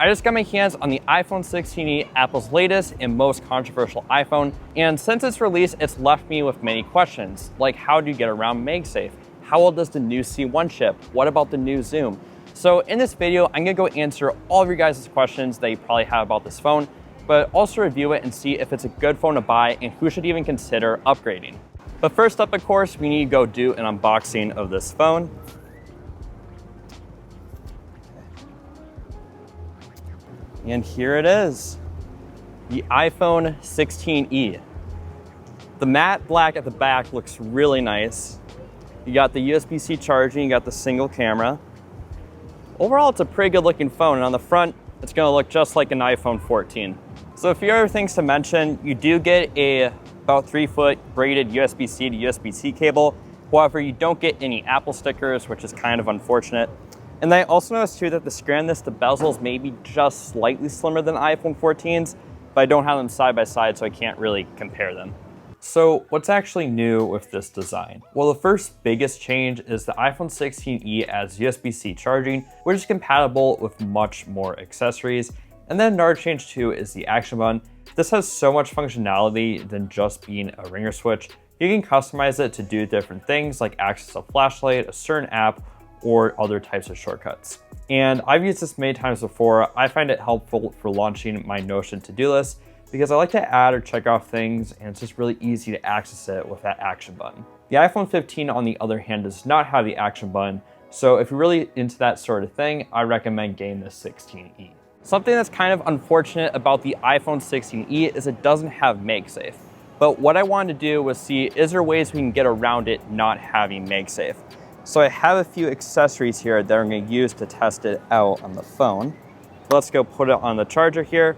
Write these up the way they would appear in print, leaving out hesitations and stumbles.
I just got my hands on the iPhone 16e, Apple's latest and most controversial iPhone, and since its release, it's left me with many questions, like how do you get around Magsafe? How well does the new C1 chip? What about the new zoom? So in this video, I'm gonna go answer all of your guys' questions that you probably have about this phone, but also review it and see if it's a good phone to buy and who should even consider upgrading. But first up, of course, we need to go do an unboxing of this phone. And here it is, the iPhone 16e. The matte black at the back looks really nice. You got the USB-C charging, you got the single camera. Overall, it's a pretty good looking phone, and on the front, it's gonna look just like an iPhone 14. So a few other things to mention, you do get a about 3-foot braided USB-C to USB-C cable. However, you don't get any Apple stickers, which is kind of unfortunate. And then I also noticed too that the screen on this, the bezels may be just slightly slimmer than iPhone 14s, but I don't have them side by side, so I can't really compare them. So what's actually new with this design? Well, the first biggest change is the iPhone 16e adds USB-C charging, which is compatible with much more accessories. And then another change too is the action button. This has so much functionality than just being a ringer switch. You can customize it to do different things like access a flashlight, a certain app, or other types of shortcuts. And I've used this many times before. I find it helpful for launching my Notion to-do list because I like to add or check off things, and it's just really easy to access it with that action button. The iPhone 15, on the other hand, does not have the action button, so if you're really into that sort of thing, I recommend getting the 16e. Something that's kind of unfortunate about the iPhone 16e is it doesn't have Magsafe. But what I wanted to do was see, is there ways we can get around it not having Magsafe? So I have a few accessories here that I'm going to use to test it out on the phone. Let's go put it on the charger here.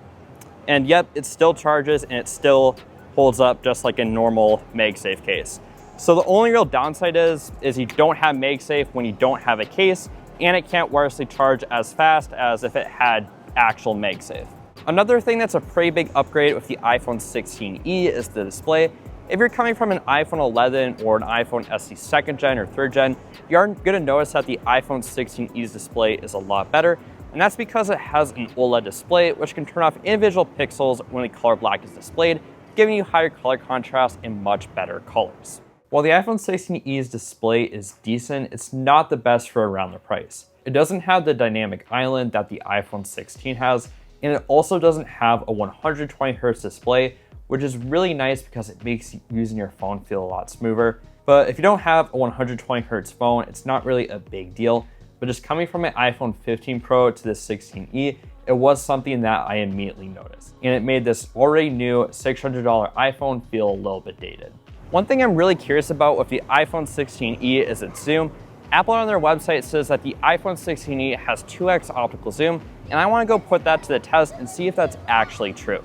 And yep, it still charges and it still holds up just like a normal Magsafe case. So the only real downside is you don't have Magsafe when you don't have a case, and it can't wirelessly charge as fast as if it had actual Magsafe. Another thing that's a pretty big upgrade with the iPhone 16e is the display. If you're coming from an iPhone 11 or an iPhone SE 2nd gen or 3rd gen, you are going to notice that the iPhone 16e's display is a lot better, and that's because it has an OLED display which can turn off individual pixels when the color black is displayed, giving you higher color contrast and much better colors. While the iPhone 16e's display is decent, it's not the best for around the price. It doesn't have the dynamic island that the iPhone 16 has, and it also doesn't have a 120Hz display, which is really nice because it makes using your phone feel a lot smoother. But if you don't have a 120Hz phone, it's not really a big deal. But just coming from my iPhone 15 Pro to the 16e, it was something that I immediately noticed. And it made this already new $600 iPhone feel a little bit dated. One thing I'm really curious about with the iPhone 16e is its zoom. Apple on their website says that the iPhone 16e has 2x optical zoom, and I want to go put that to the test and see if that's actually true.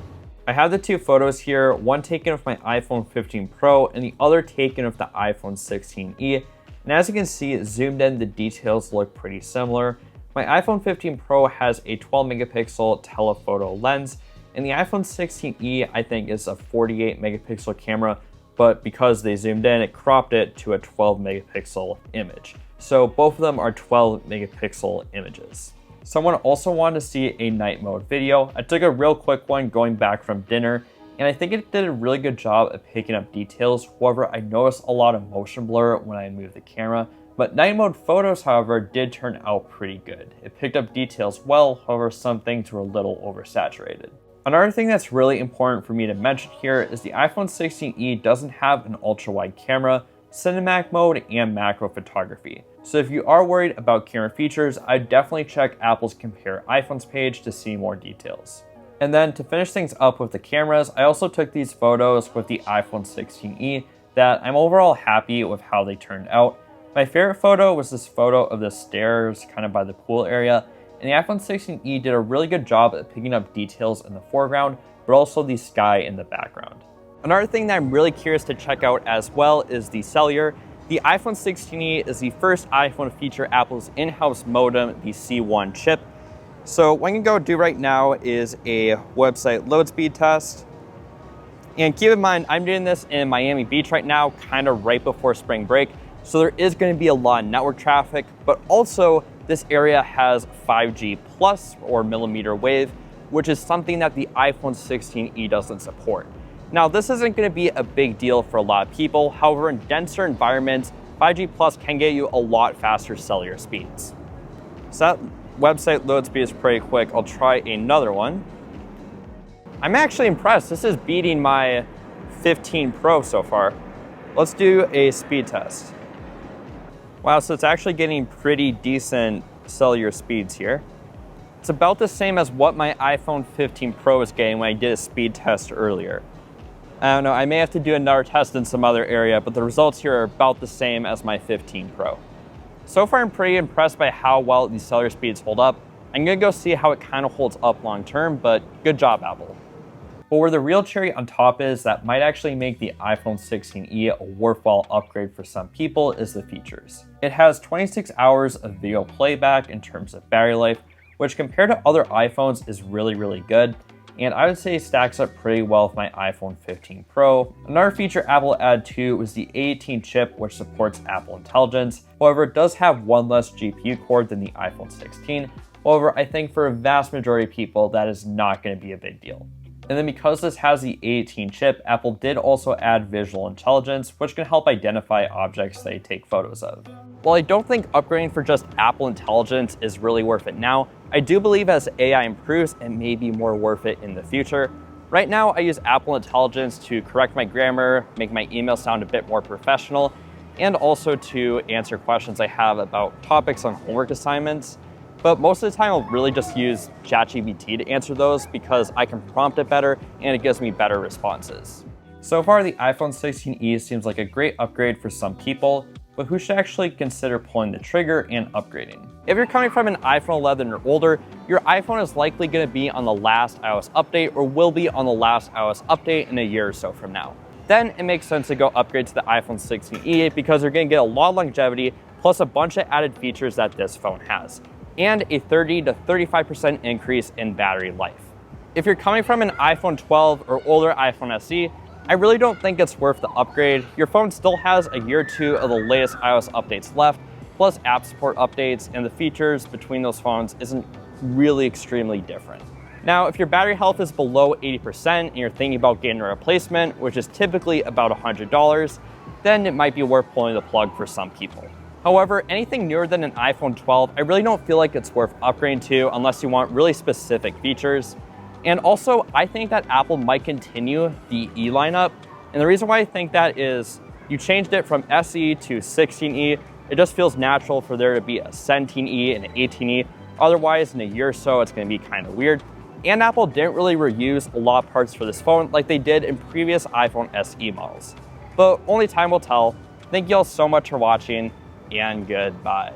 I have the two photos here, one taken with my iPhone 15 Pro and the other taken with the iPhone 16e. And as you can see, zoomed in, the details look pretty similar. My iPhone 15 Pro has a 12 megapixel telephoto lens, and the iPhone 16e I think is a 48 megapixel camera, but because they zoomed in, it cropped it to a 12 megapixel image. So both of them are 12 megapixel images. Someone also wanted to see a night mode video. I took a real quick one going back from dinner, and I think it did a really good job of picking up details. However, I noticed a lot of motion blur when I moved the camera. But night mode photos, however, did turn out pretty good. It picked up details well, however, some things were a little oversaturated. Another thing that's really important for me to mention here is the iPhone 16e doesn't have an ultra-wide camera, cinematic mode, and macro photography. So if you are worried about camera features, I'd definitely check Apple's Compare iPhones page to see more details. And then to finish things up with the cameras, I also took these photos with the iPhone 16e that I'm overall happy with how they turned out. My favorite photo was this photo of the stairs kind of by the pool area, and the iPhone 16e did a really good job at picking up details in the foreground, but also the sky in the background. Another thing that I'm really curious to check out as well is the cellular. The iPhone 16e is the first iPhone to feature Apple's in-house modem, the C1 chip. So what I'm gonna go do right now is a website load speed test. And keep in mind, I'm doing this in Miami Beach right now, kind of right before spring break. So there is gonna be a lot of network traffic, but also this area has 5G plus or millimeter wave, which is something that the iPhone 16e doesn't support. Now, this isn't going to be a big deal for a lot of people. However, in denser environments, 5G plus can get you a lot faster cellular speeds. So that website load speed is pretty quick. I'll try another one. I'm actually impressed. This is beating my 15 Pro so far. Let's do a speed test. Wow, so it's actually getting pretty decent cellular speeds here. It's about the same as what my iPhone 15 Pro was getting when I did a speed test earlier. I don't know, I may have to do another test in some other area, but the results here are about the same as my 15 Pro. So far, I'm pretty impressed by how well these cellular speeds hold up. I'm gonna go see how it kind of holds up long term, but good job, Apple. But where the real cherry on top is that might actually make the iPhone 16e a worthwhile upgrade for some people is the features. It has 26 hours of video playback in terms of battery life, which compared to other iPhones is really good, and I would say stacks up pretty well with my iPhone 15 Pro. Another feature Apple added too was the A18 chip, which supports Apple Intelligence. However, it does have one less GPU core than the iPhone 16. However, I think for a vast majority of people, that is not going to be a big deal. And then because this has the A18 chip, Apple did also add visual intelligence, which can help identify objects they take photos of. While I don't think upgrading for just Apple Intelligence is really worth it now, I do believe as AI improves, it may be more worth it in the future. Right now, I use Apple Intelligence to correct my grammar, make my email sound a bit more professional, and also to answer questions I have about topics on homework assignments. But most of the time, I'll really just use ChatGPT to answer those because I can prompt it better and it gives me better responses. So far, the iPhone 16e seems like a great upgrade for some people, but who should actually consider pulling the trigger and upgrading? If you're coming from an iPhone 11 or older, your iPhone is likely going to be on the last iOS update or will be on the last iOS update in a year or so from now. Then it makes sense to go upgrade to the iPhone 16e because you're going to get a lot of longevity plus a bunch of added features that this phone has, and a 30 to 35% increase in battery life. If you're coming from an iPhone 12 or older iPhone SE, I really don't think it's worth the upgrade. Your phone still has a year or two of the latest iOS updates left, plus app support updates, and the features between those phones isn't really extremely different. Now, if your battery health is below 80% and you're thinking about getting a replacement, which is typically about $100, then it might be worth pulling the plug for some people. However, anything newer than an iPhone 12, I really don't feel like it's worth upgrading to unless you want really specific features. And also, I think that Apple might continue the E lineup. And the reason why I think that is you changed it from SE to 16e. It just feels natural for there to be a 17e and an 18e. Otherwise, in a year or so, it's going to be kind of weird. And Apple didn't really reuse a lot of parts for this phone like they did in previous iPhone SE models. But only time will tell. Thank you all so much for watching, and goodbye.